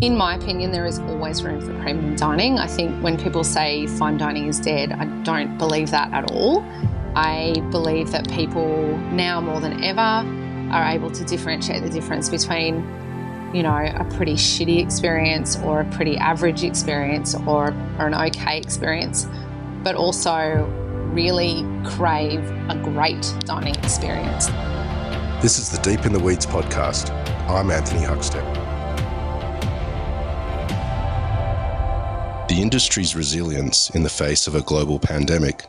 In my opinion, there is always room for premium dining. I think when people say fine dining is dead, I don't believe that at all. I believe that people now more than ever are able to differentiate the difference between, a pretty shitty experience or a pretty average experience or an okay experience, but also really crave a great dining experience. This is the Deep in the Weeds podcast. I'm Anthony Huckstep. The industry's resilience in the face of a global pandemic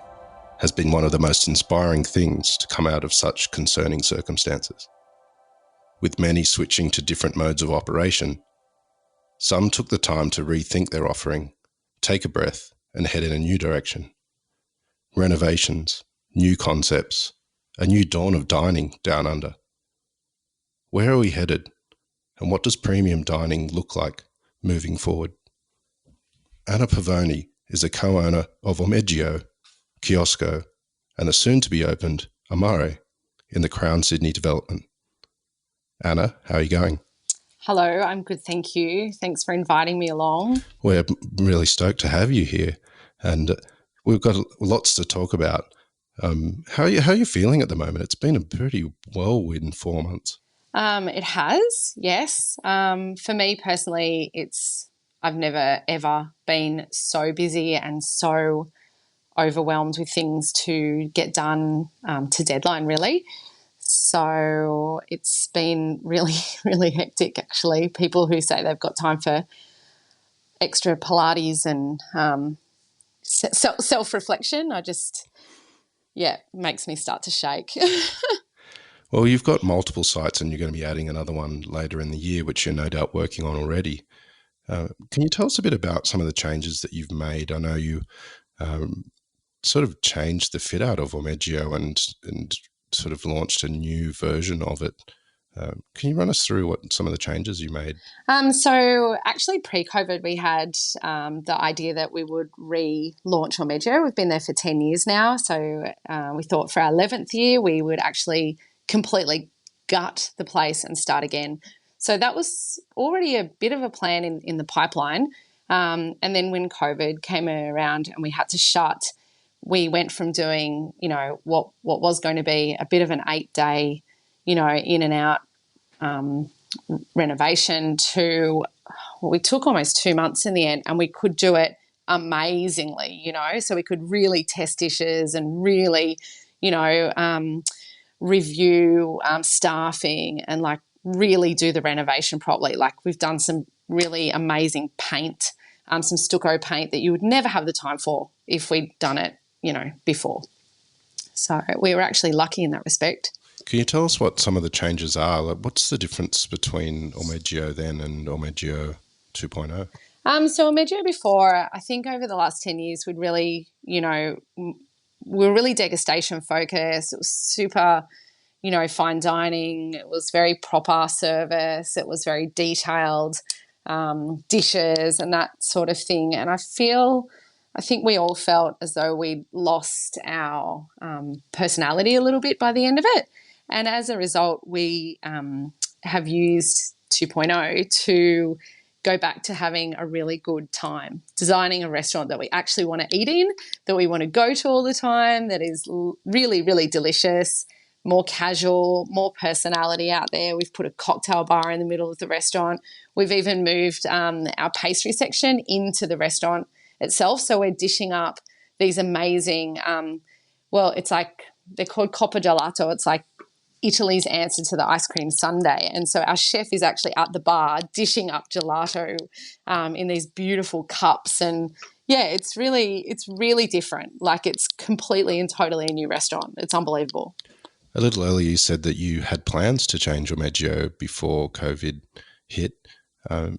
has been one of the most inspiring things to come out of such concerning circumstances. With many switching to different modes of operation, some took the time to rethink their offering, take a breath, and head in a new direction. Renovations, new concepts, a new dawn of dining down under. Where are we headed, and what does premium dining look like moving forward? Anna Pavoni is a co-owner of Ormeggio, Chiosco, and the soon-to-be-opened Amare in the Crown Sydney development. Anna, how are you going? Hello, I'm good, thank you. Thanks for inviting me along. We're really stoked to have you here, and we've got lots to talk about. How are you feeling at the moment? It's been a pretty whirlwind 4 months. It has, yes. For me personally, I've never ever been so busy and so overwhelmed with things to get done to deadline, really. So it's been really, really hectic, actually. People who say they've got time for extra Pilates and self-reflection, makes me start to shake. Well, you've got multiple sites and you're going to be adding another one later in the year, which you're no doubt working on already. Can you tell us a bit about some of the changes that you've made? I know you sort of changed the fit out of Ormeggio and sort of launched a new version of it. Can you run us through what some of the changes you made? So actually pre-COVID, we had the idea that we would relaunch Ormeggio. We've been there for 10 years now. So we thought for our 11th year, we would actually completely gut the place and start again. So that was already a bit of a plan in the pipeline. And then when COVID came around and we had to shut, we went from doing, what was going to be a bit of an 8-day, in and out renovation to, we took almost 2 months in the end, and we could do it amazingly, so we could really test dishes and really, review staffing and really do the renovation properly. We've done some really amazing paint, some stucco paint that you would never have the time for if we'd done it, before. So we were actually lucky in that respect. Can you tell us what some of the changes are? What's the difference between Ormeggio then and Ormeggio 2.0? So Ormeggio before, I think over the last 10 years, we'd really, we were really degustation focused. It was super, fine dining. It was very proper service. It was very detailed dishes and that sort of thing. And I think we all felt as though we'd lost our personality a little bit by the end of it. And as a result, we have used 2.0 to go back to having a really good time, designing a restaurant that we actually want to eat in, that we want to go to all the time, that is really, really delicious, more casual, more personality out there. We've put a cocktail bar in the middle of the restaurant. We've even moved our pastry section into the restaurant itself. So we're dishing up these amazing, it's like, they're called Coppa Gelato. It's like Italy's answer to the ice cream sundae. And so our chef is actually at the bar dishing up gelato in these beautiful cups. And yeah, it's really different. It's completely and totally a new restaurant. It's unbelievable. A little earlier you said that you had plans to change Ormeggio before COVID hit. Has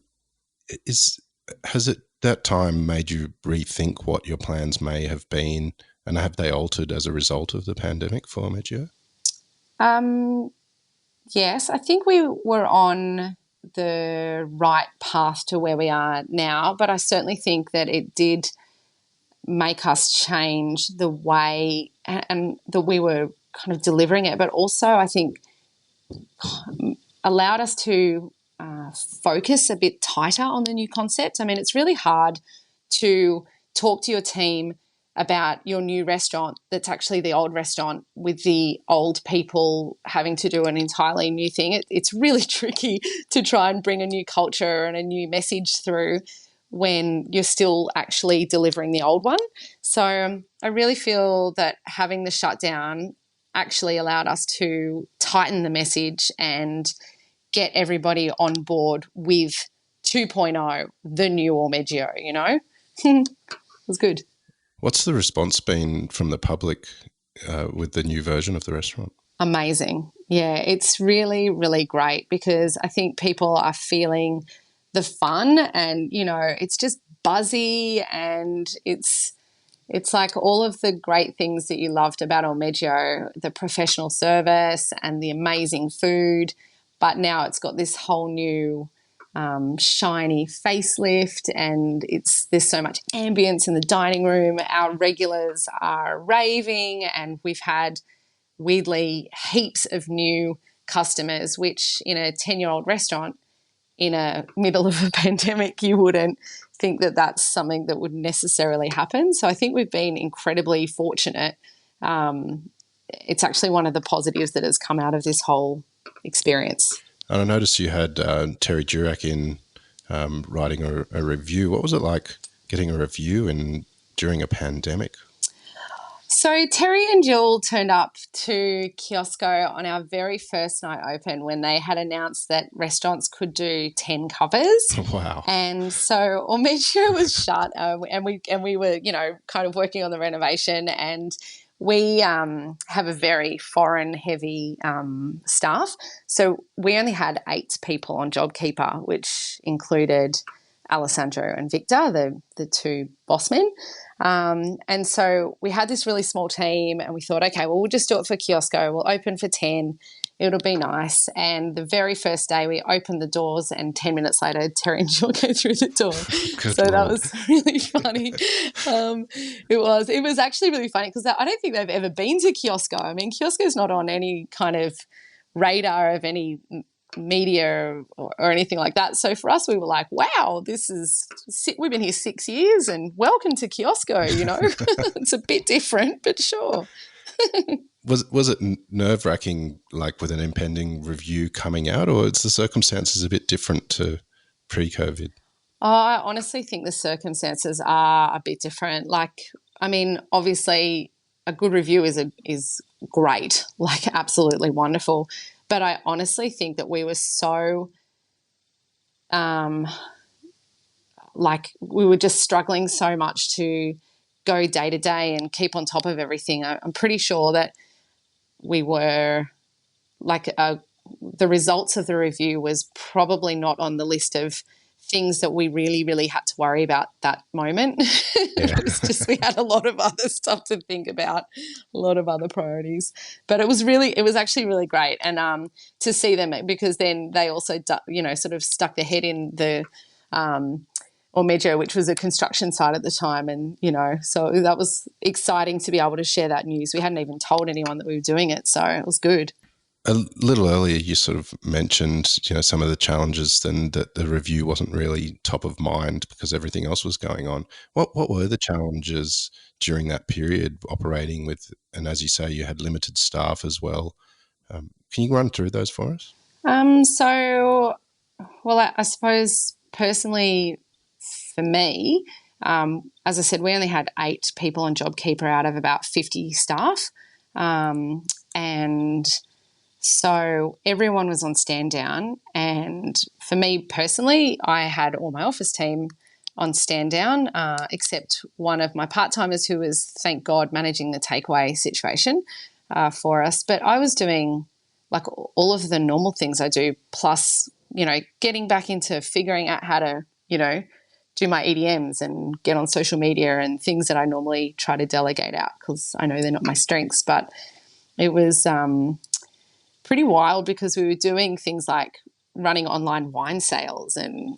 it that time made you rethink what your plans may have been, and have they altered as a result of the pandemic for Ormeggio? Yes, I think we were on the right path to where we are now, but I certainly think that it did make us change the way and that we were kind of delivering it, but also I think allowed us to focus a bit tighter on the new concept. I mean, it's really hard to talk to your team about your new restaurant that's actually the old restaurant with the old people having to do an entirely new thing. It's really tricky to try and bring a new culture and a new message through when you're still actually delivering the old one. So I really feel that having the shutdown actually allowed us to tighten the message and get everybody on board with 2.0, the new Ormeggio, you know? It was good. What's the response been from the public with the new version of the restaurant? Amazing. Yeah, it's really, really great because I think people are feeling the fun and, you know, it's just buzzy and it's like all of the great things that you loved about Ormeggio, the professional service and the amazing food, but now it's got this whole new shiny facelift and there's so much ambience in the dining room. Our regulars are raving and we've had weirdly heaps of new customers, which in a 10-year-old restaurant in a middle of a pandemic, you wouldn't think that that's something that would necessarily happen. So I think we've been incredibly fortunate. It's actually one of the positives that has come out of this whole experience. And I noticed you had Terry Durack in writing a review. What was it like getting a review during a pandemic? So Terry and Jill turned up to Kiosco on our very first night open when they had announced that restaurants could do 10 covers. Wow. And so Ormeggio was shut and we were, you know, kind of working on the renovation and we have a very foreign heavy staff. So we only had 8 people on JobKeeper, which included Alessandro and Victor, the 2 boss men. And so we had this really small team and we thought, okay, well, we'll just do it for Kiosco. We'll open for 10. It'll be nice. And the very first day we opened the doors and 10 minutes later, Terry and Jill go through the door. So Lord. that was really funny. It was actually really funny because I don't think they've ever been to Kiosco. I mean, Kiosco's not on any kind of radar of any media or anything like that. So for us, we were like, wow, we've been here 6 years and welcome to Kiosco, you know. It's a bit different, but sure. Was it nerve-wracking, like with an impending review coming out, or is the circumstances a bit different to pre-COVID? I honestly think the circumstances are a bit different. Like, I mean, obviously a good review is great, like absolutely wonderful. But I honestly think that we were so, like we were just struggling so much to go day to day and keep on top of everything. I'm pretty sure that we were like the results of the review was probably not on the list of things that we really, really had to worry about that moment. It was just we had a lot of other stuff to think about, a lot of other priorities. But it was actually really great, and to see them because then they also sort of stuck their head in the Ormeggio, which was a construction site at the time, and so that was exciting to be able to share that news. We hadn't even told anyone that we were doing it, so it was good. A little earlier, you sort of mentioned, some of the challenges and that the review wasn't really top of mind because everything else was going on. What were the challenges during that period operating with, and as you say, you had limited staff as well. Can you run through those for us? I suppose personally for me, as I said, we only had 8 people on JobKeeper out of about 50 staff. And so everyone was on stand down, and for me personally, I had all my office team on stand down, except one of my part-timers who was, thank God, managing the takeaway situation for us. But I was doing like all of the normal things I do, plus, getting back into figuring out how to, do my EDMs and get on social media and things that I normally try to delegate out because I know they're not my strengths. But it was pretty wild because we were doing things like running online wine sales and,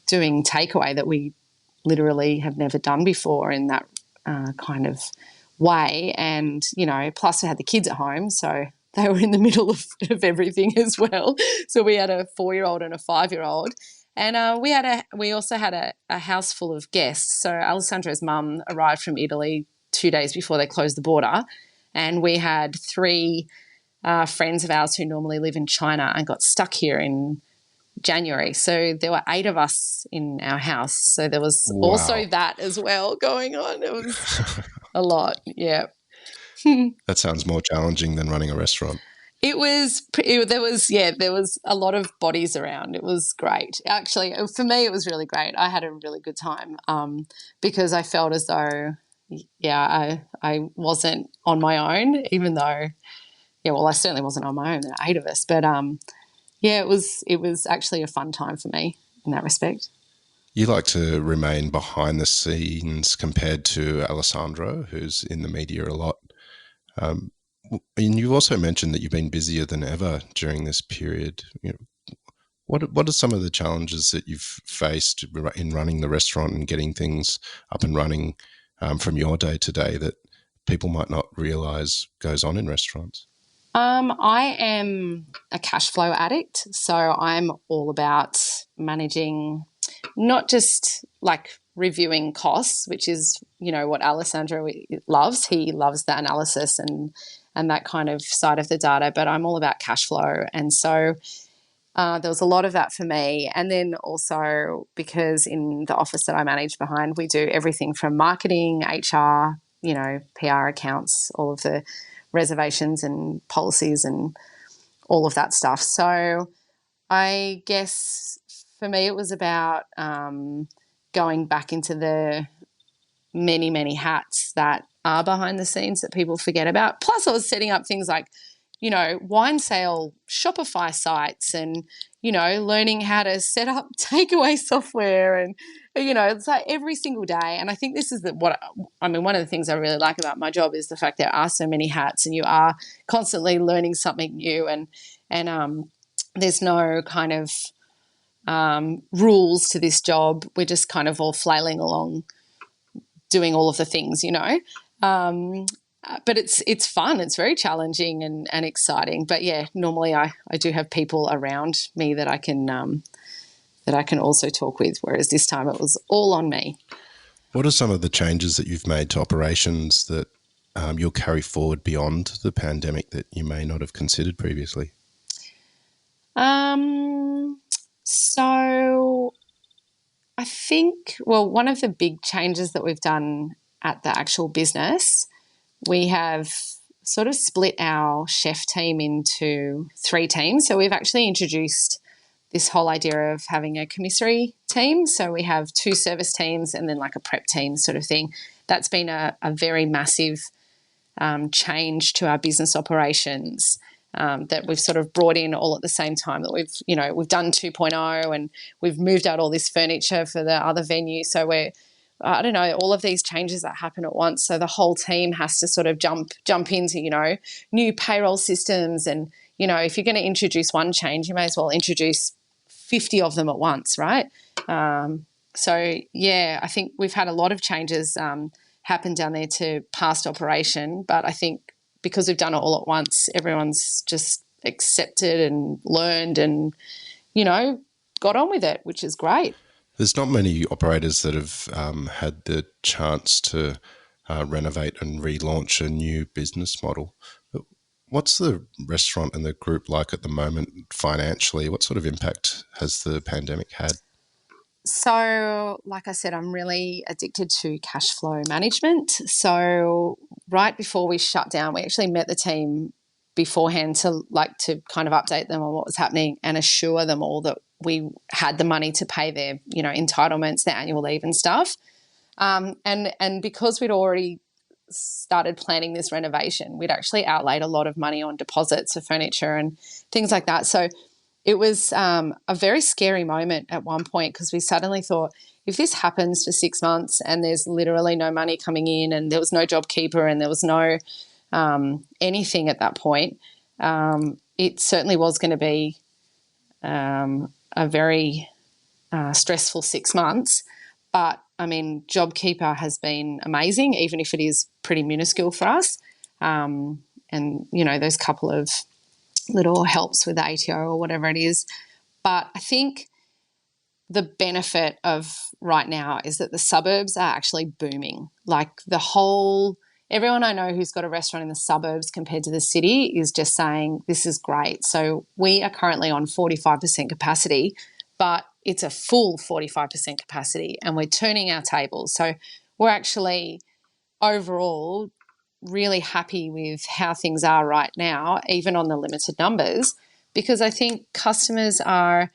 doing takeaway that we literally have never done before in that kind of way. And, plus we had the kids at home. So they were in the middle of everything as well. So we had a 4-year-old and a 5-year-old. And we also had a house full of guests. So Alessandro's mum arrived from Italy 2 days before they closed the border, and we had three friends of ours who normally live in China and got stuck here in January. So there were 8 of us in our house. So there was also Wow. that as well going on. It was a lot. Yeah. That sounds more challenging than running a restaurant. There was a lot of bodies around. It was great. Actually, for me, it was really great. I had a really good time because I felt as though, I wasn't on my own, even though, I certainly wasn't on my own. There were 8 of us. But, it was actually a fun time for me in that respect. You like to remain behind the scenes compared to Alessandro, who's in the media a lot. And you've also mentioned that you've been busier than ever during this period. What are some of the challenges that you've faced in running the restaurant and getting things up and running from your day to day that people might not realise goes on in restaurants? I am a cash flow addict, so I'm all about managing, not just like reviewing costs, which is, what Alessandro loves. He loves the analysis and that kind of side of the data, but I'm all about cash flow. And so there was a lot of that for me. And then also because in the office that I manage behind, we do everything from marketing, HR, PR, accounts, all of the reservations and policies and all of that stuff. So I guess for me it was about going back into the many, many hats that are behind the scenes that people forget about. Plus I was setting up things like, wine sale Shopify sites and, learning how to set up takeaway software and, it's like every single day. And I think this is one of the things I really like about my job is the fact there are so many hats and you are constantly learning something new and there's no kind of rules to this job. We're just kind of all flailing along doing all of the things, but it's fun. It's very challenging and exciting. But yeah, normally I do have people around me that I can also talk with, whereas this time it was all on me. What are some of the changes that you've made to operations that you'll carry forward beyond the pandemic that you may not have considered previously? So I think, one of the big changes that we've done at the actual business, we have sort of split our chef team into 3 teams. So we've actually introduced this whole idea of having a commissary team. So we have 2 service teams and then like a prep team sort of thing. That's been a very massive change to our business operations that we've sort of brought in all at the same time that we've done 2.0 and we've moved out all this furniture for the other venue. So we're, I don't know, all of these changes that happen at once. So the whole team has to sort of jump into, new payroll systems. And, if you're going to introduce one change, you may as well introduce 50 of them at once, right? I think we've had a lot of changes happen down there to past operation, but I think because we've done it all at once, everyone's just accepted and learned and, got on with it, which is great. There's not many operators that have had the chance to renovate and relaunch a new business model. What's the restaurant and the group like at the moment financially? What sort of impact has the pandemic had? So, like I said, I'm really addicted to cash flow management. So, right before we shut down, we actually met the team beforehand to kind of update them on what was happening and assure them all that we had the money to pay their, entitlements, their annual leave and stuff. And because we'd already started planning this renovation, we'd actually outlaid a lot of money on deposits of furniture and things like that. So it was a very scary moment at one point because we suddenly thought, if this happens for 6 months and there's literally no money coming in and there was no job keeper and there was no anything at that point, it certainly was going to be a very stressful 6 months. But, I mean, JobKeeper has been amazing, even if it is pretty minuscule for us. and, you know, those couple of little helps with the ATO or whatever it is. But I think the benefit of right now is that the suburbs are actually booming. Like everyone I know who's got a restaurant in the suburbs compared to the city is just saying this is great. So we are currently on 45% capacity, but it's a full 45% capacity and we're turning our tables. So we're actually overall really happy with how things are right now, even on the limited numbers, because I think customers are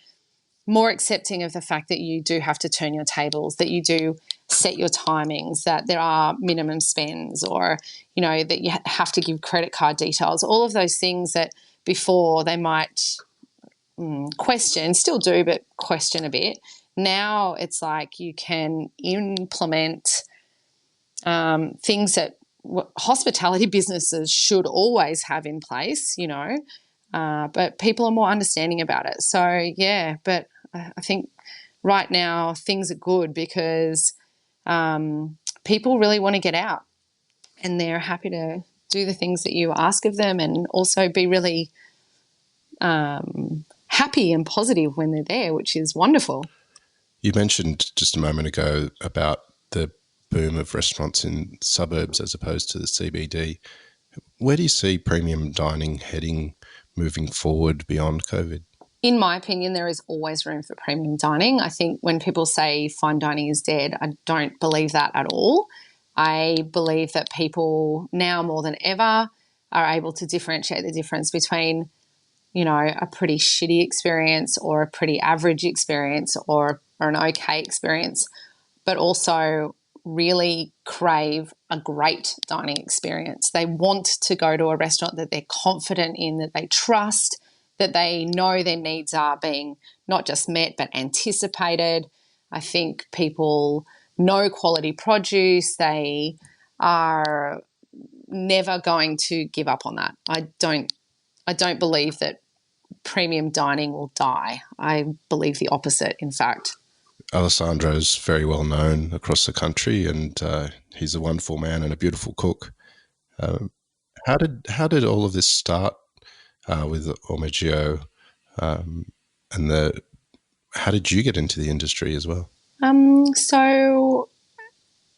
more accepting of the fact that you do have to turn your tables, that you do set your timings, that there are minimum spends, or, you know, that you have to give credit card details, all of those things that before they might question, still do, but question a bit. Now it's like you can implement things that hospitality businesses should always have in place, you know, but people are more understanding about it. So, yeah, but I think right now things are good because people really want to get out and they're happy to do the things that you ask of them and also be really happy and positive when they're there, which is wonderful. You mentioned just a moment ago about the boom of restaurants in suburbs as opposed to the CBD. Where do you see premium dining heading moving forward beyond COVID? In my opinion, there is always room for premium dining. I think when people say fine dining is dead, I don't believe that at all. I believe that people now more than ever are able to differentiate the difference between, you know, a pretty shitty experience or a pretty average experience or an okay experience, but also really crave a great dining experience. They want to go to a restaurant that they're confident in, that they trust, that they know their needs are being not just met but anticipated. I think people know quality produce. They are never going to give up on that. I don't believe that premium dining will die. I believe the opposite, in fact. Alessandro's very well known across the country, and he's a wonderful man and a beautiful cook. Um, how did all of this start with Ormeggio, and how did you get into the industry as well? So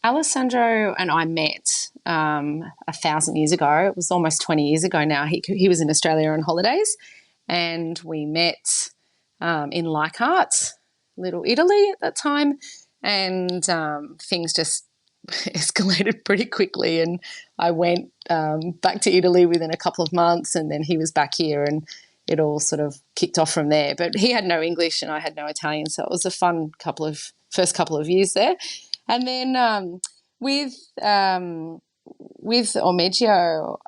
Alessandro and I met 1,000 years ago. It was almost 20 years ago now. He was in Australia on holidays, and we met in Leichhardt, Little Italy at that time, and things just escalated pretty quickly. And I went back to Italy within a couple of months, and then he was back here, and it all sort of kicked off from there. But he had no English and I had no Italian, so it was a fun first couple of years there. And then with Ormeggio,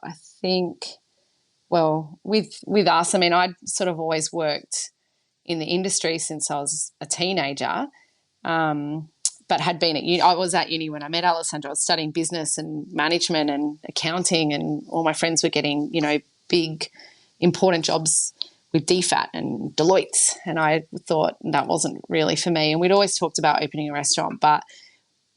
I think, well, with us, I mean, I'd sort of always worked in the industry since I was a teenager, but had been at uni. I was at uni when I met Alessandro. I was studying business and management and accounting, and all my friends were getting, you know, big, important jobs with DFAT and Deloitte, and I thought that wasn't really for me. And we'd always talked about opening a restaurant, but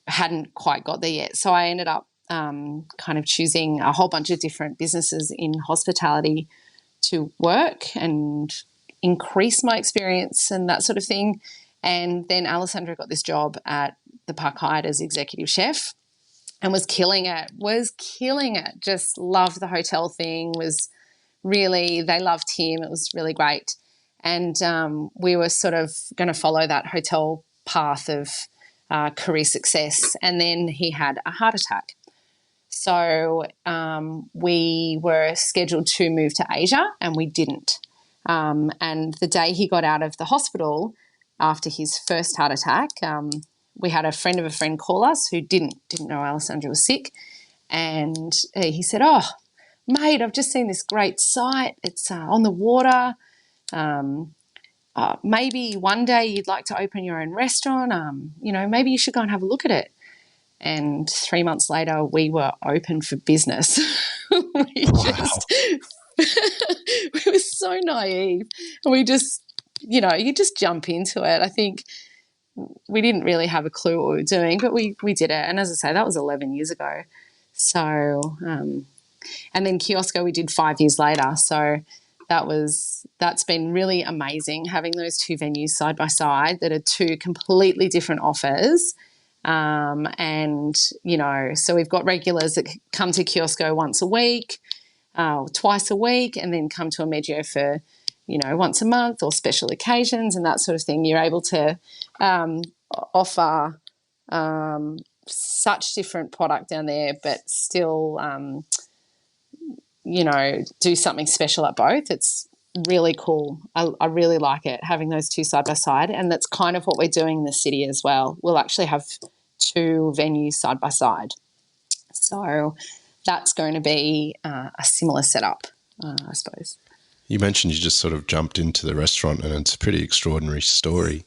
hadn't quite got there yet. So I ended up kind of choosing a whole bunch of different businesses in hospitality to work and increase my experience and that sort of thing. And then Alessandro got this job at the Park Hyatt as executive chef and was killing it, just loved the hotel thing, they loved him. It was really great. And we were sort of going to follow that hotel path of career success. And then he had a heart attack. So we were scheduled to move to Asia and we didn't. And the day he got out of the hospital after his first heart attack, we had a friend of a friend call us who didn't know Alessandro was sick. And he said, "Oh, mate, I've just seen this great site. It's on the water. Maybe one day you'd like to open your own restaurant. Maybe you should go and have a look at it." And 3 months later, we were open for business. we were so naive. And we just, you just jump into it. I think we didn't really have a clue what we were doing, but we did it. And as I say, that was 11 years ago. So And then Kiosco we did 5 years later. So that's been really amazing, having those two venues side by side that are two completely different offers. And, so we've got regulars that come to Kiosco once a week, twice a week, and then come to Ormeggio for, once a month or special occasions and that sort of thing. You're able to offer such different product down there, but still, do something special at both. It's really cool. I really like it, having those two side by side. And that's kind of what we're doing in the city as well. We'll actually have two venues side by side. So that's going to be a similar setup, I suppose. You mentioned you just sort of jumped into the restaurant, and it's a pretty extraordinary story.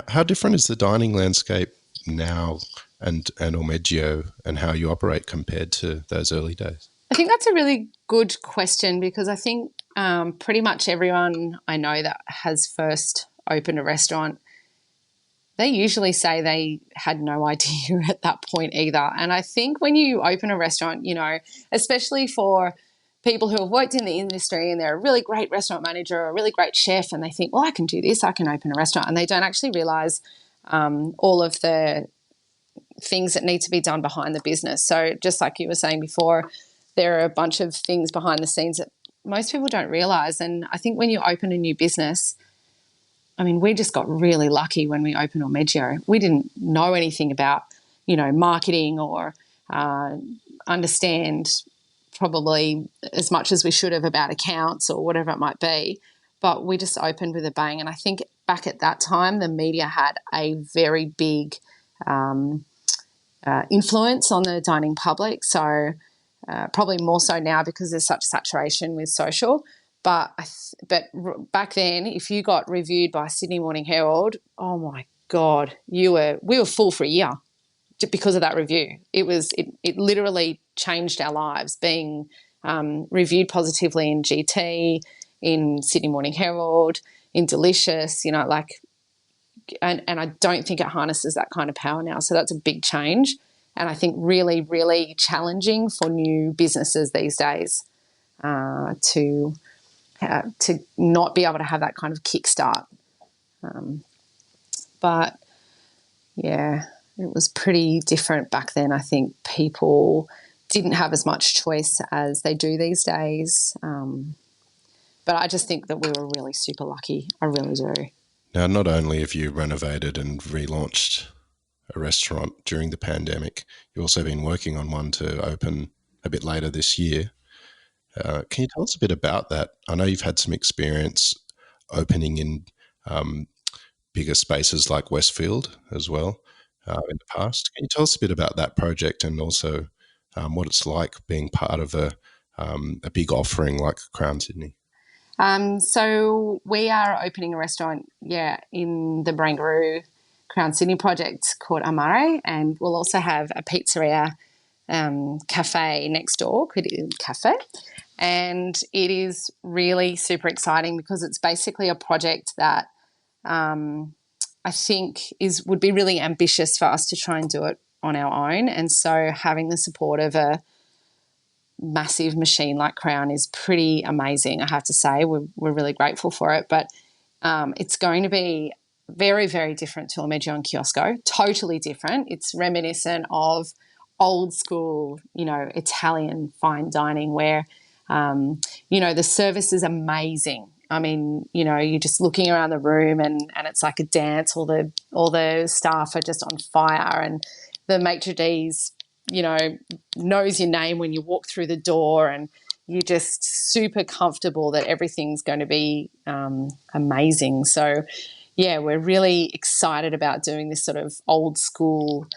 How different is the dining landscape now and Ormeggio and how you operate compared to those early days? I think that's a really good question, because I think pretty much everyone I know that has first opened a restaurant, they usually say they had no idea at that point either. And I think when you open a restaurant, especially for people who have worked in the industry and they're a really great restaurant manager or a really great chef, and they think, well, I can do this, I can open a restaurant. And they don't actually realize all of the things that need to be done behind the business. So just like you were saying before, there are a bunch of things behind the scenes that most people don't realize. And I think when you open a new business, we just got really lucky when we opened Ormeggio. We didn't know anything about, marketing or understand probably as much as we should have about accounts or whatever it might be. But we just opened with a bang. And I think back at that time, the media had a very big influence on the dining public. So probably more so now because there's such saturation with social. But back then, if you got reviewed by Sydney Morning Herald, oh my God, we were full for a year just because of that review. It literally changed our lives, being reviewed positively in GT, in Sydney Morning Herald, in Delicious, and I don't think it harnesses that kind of power now. So that's a big change, and I think really, really challenging for new businesses these days to not be able to have that kind of kickstart. But yeah, it was pretty different back then. I think people didn't have as much choice as they do these days. But I just think that we were really super lucky. I really do. Now, not only have you renovated and relaunched a restaurant during the pandemic, you've also been working on one to open a bit later this year. Can you tell us a bit about that? I know you've had some experience opening in bigger spaces like Westfield as well in the past. Can you tell us a bit about that project and also what it's like being part of a big offering like Crown Sydney? So we are opening a restaurant, in the Barangaroo Crown Sydney project called Amare, and we'll also have a pizzeria cafe next door, Cafe. And it is really super exciting because it's basically a project that I think would be really ambitious for us to try and do it on our own. And so having the support of a massive machine like Crown is pretty amazing, I have to say. We're really grateful for it. But it's going to be very, very different to Ormeggio and Kiosco, totally different. It's reminiscent of old school, Italian fine dining where the service is amazing. You're just looking around the room and it's like a dance. All the staff are just on fire, and the maitre d's, knows your name when you walk through the door, and you're just super comfortable that everything's going to be amazing. So, yeah, we're really excited about doing this sort of old school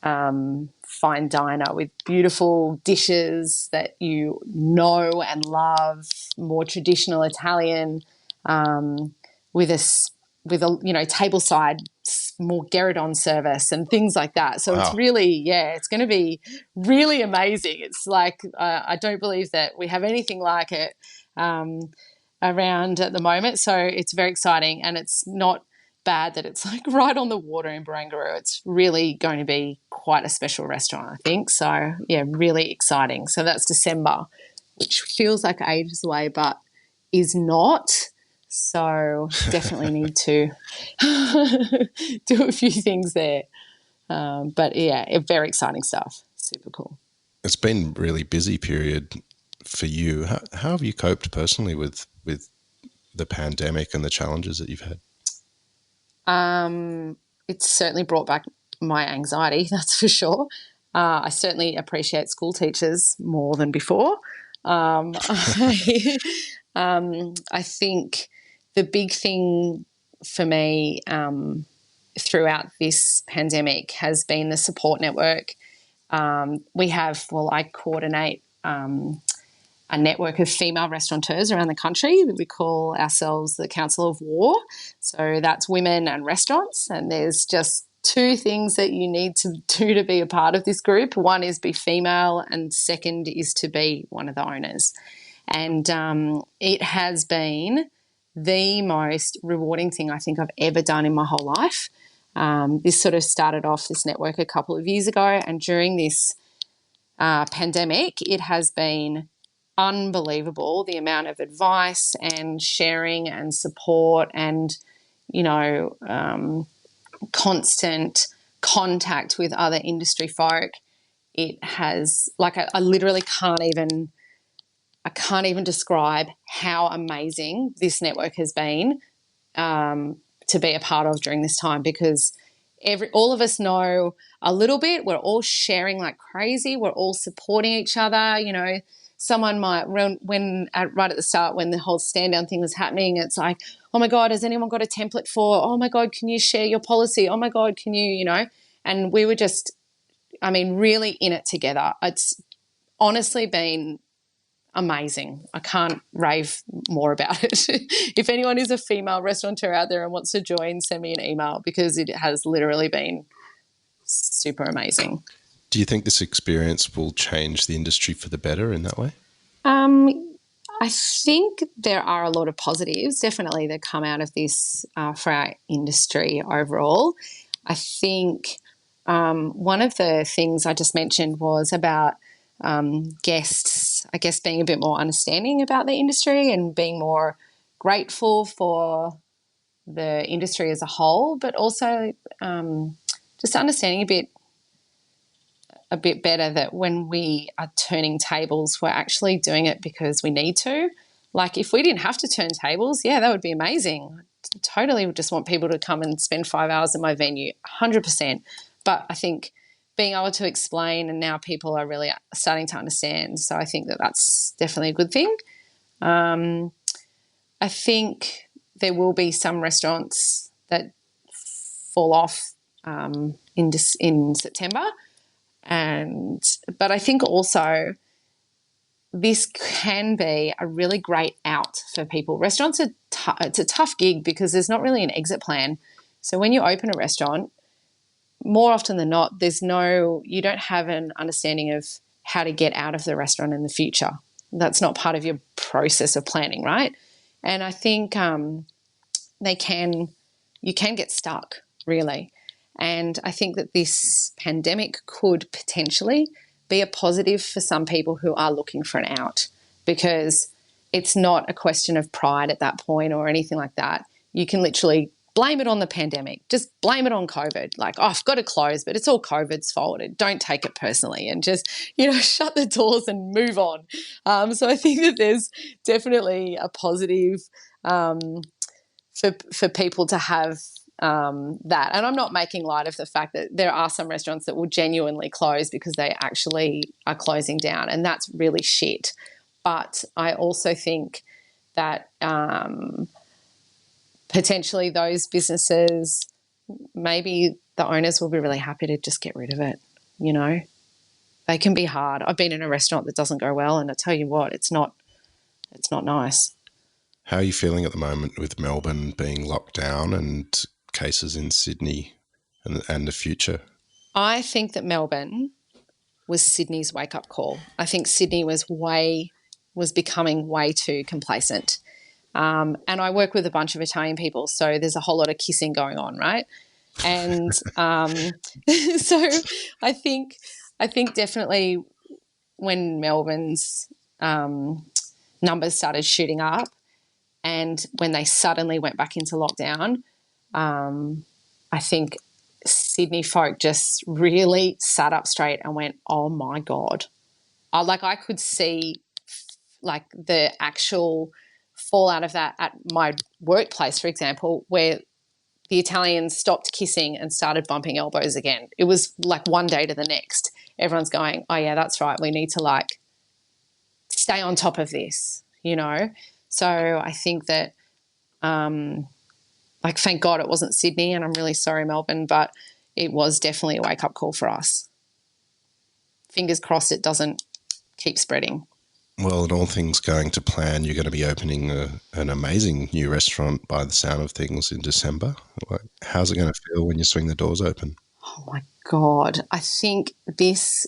fine diner with beautiful dishes that you know and love, more traditional Italian, with a tableside more Gueridon service and things like that. So It's really, it's going to be really amazing. It's like I don't believe that we have anything like it around at the moment. So it's very exciting, and it's not bad that it's like right on the water in Barangaroo. It's really going to be quite a special restaurant, I think. So, yeah, really exciting. So that's December, which feels like ages away, but is not. So definitely need to do a few things there. But, yeah, very exciting stuff. Super cool. It's been a really busy period for you. How have you coped personally with the pandemic and the challenges that you've had? It's certainly brought back my anxiety, that's for sure. I certainly appreciate school teachers more than before. I think the big thing for me throughout this pandemic has been the support network. I coordinate a network of female restaurateurs around the country. We call ourselves the Council of War. So that's women and restaurants. And there's just two things that you need to do to be a part of this group. One is be female, and second is to be one of the owners. And it has been the most rewarding thing I think I've ever done in my whole life. This sort of started off, this network, a couple of years ago, and during this pandemic, it has been unbelievable, the amount of advice and sharing and support and, constant contact with other industry folk. It has, like, I literally I can't even describe how amazing this network has been to be a part of during this time, because all of us know a little bit. We're all sharing like crazy. We're all supporting each other. Someone might, right at the start, when the whole stand down thing was happening, it's like, oh my God, has anyone got a template for? Oh my God, can you share your policy? Oh my God, can you, and we were just, really in it together. It's honestly been amazing. I can't rave more about it. If anyone is a female restaurateur out there and wants to join, send me an email, because it has literally been super amazing. Do you think this experience will change the industry for the better in that way? I think there are a lot of positives, definitely, that come out of this for our industry overall. I think one of the things I just mentioned was about guests, I guess, being a bit more understanding about the industry and being more grateful for the industry as a whole, but also just understanding a bit better that when we are turning tables, we're actually doing it because we need to. Like, if we didn't have to turn tables, yeah, that would be amazing. I totally would just want people to come and spend 5 hours in my venue, 100%. But I think being able to explain, and now people are really starting to understand. So I think that that's definitely a good thing. I think there will be some restaurants that fall off in September. But I think also this can be a really great out for people. Restaurants it's a tough gig because there's not really an exit plan. So when you open a restaurant, more often than not, you don't have an understanding of how to get out of the restaurant in the future. That's not part of your process of planning, right? And I think you can get stuck, really. And I think that this pandemic could potentially be a positive for some people who are looking for an out, because it's not a question of pride at that point or anything like that. You can literally blame it on the pandemic. Just blame it on COVID. Like, oh, I've got to close, but it's all COVID's fault. Don't take it personally, and just, shut the doors and move on. So I think that there's definitely a positive for people to have that. And I'm not making light of the fact that there are some restaurants that will genuinely close because they actually are closing down, and that's really shit. But I also think that potentially those businesses, maybe the owners will be really happy to just get rid of it. They can be hard. I've been in a restaurant that doesn't go well, and I tell you what, it's not nice. How are you feeling at the moment with Melbourne being locked down and cases in Sydney and the future? I think that Melbourne was Sydney's wake-up call. I think Sydney was becoming way too complacent. And I work with a bunch of Italian people, so there's a whole lot of kissing going on, right? And so I think definitely when Melbourne's numbers started shooting up and when they suddenly went back into lockdown, I think Sydney folk just really sat up straight and went, oh my God. I could see like the actual fallout of that at my workplace, for example, where the Italians stopped kissing and started bumping elbows again. It was like one day to the next. Everyone's going, oh yeah, that's right. We need to like stay on top of this, you know? So I think that, like, thank God it wasn't Sydney, and I'm really sorry, Melbourne, but it was definitely a wake-up call for us. Fingers crossed it doesn't keep spreading. Well, in all things going to plan, you're going to be opening an amazing new restaurant by the sound of things in December. How's it going to feel when you swing the doors open? Oh, my God. I think this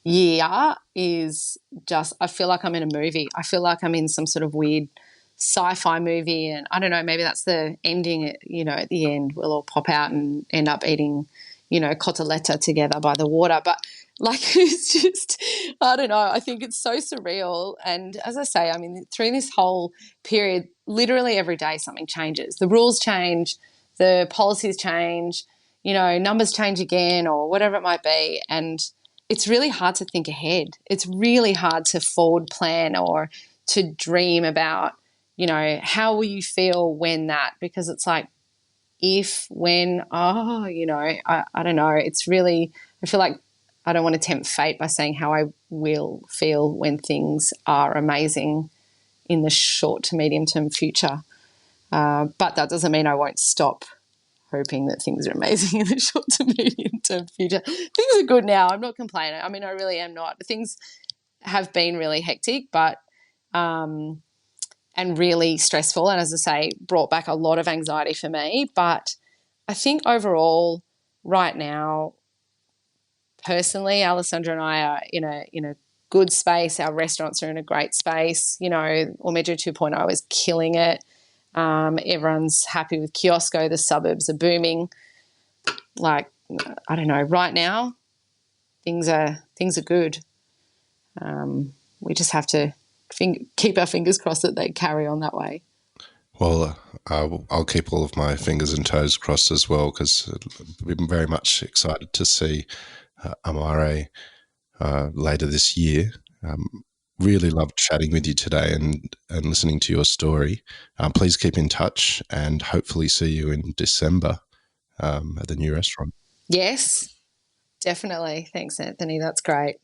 year is just, I feel like I'm in a movie. I feel like I'm in some sort of weird sci-fi movie, and I don't know, maybe that's the ending, you know, at the end we'll all pop out and end up eating, you know, cotoletta together by the water. But like, it's just, I don't know, I think it's so surreal. And as I say, I mean, through this whole period, literally every day something changes. The rules change, the policies change, you know, numbers change again or whatever it might be. And it's really hard to think ahead. It's really hard to forward plan or to dream about, you know, how will you feel when that, because it's like if, when, you know, I don't know. It's really, I feel like I don't want to tempt fate by saying how I will feel when things are amazing in the short to medium term future. But that doesn't mean I won't stop hoping that things are amazing in the short to medium term future. Things are good now. I'm not complaining. I mean, I really am not. Things have been really hectic, but and really stressful, and as I say, brought back a lot of anxiety for me. But I think overall, right now, personally, Alessandra and I are in a good space. Our restaurants are in a great space. You know, Ormeggio 2.0 is killing it. Everyone's happy with Kiosco. The suburbs are booming. Like, I don't know. Right now, things are good. We just have to keep our fingers crossed that they carry on that way. Well, I'll keep all of my fingers and toes crossed as well, because I'm very much excited to see Amare later this year. Really loved chatting with you today and listening to your story. Please keep in touch and hopefully see you in December at the new restaurant. Yes, definitely. Thanks, Anthony. That's great.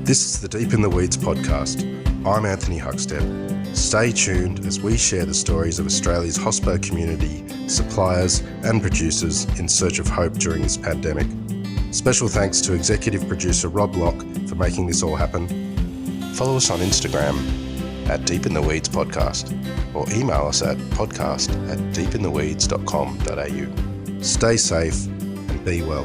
This is the Deep in the Weeds podcast. I'm Anthony Huckstep. Stay tuned as we share the stories of Australia's hospo community, suppliers and producers in search of hope during this pandemic. Special thanks to executive producer Rob Locke for making this all happen. Follow us on Instagram at Deep in the Weeds Podcast or email us at podcast@deepintheweeds.com.au. Stay safe and be well.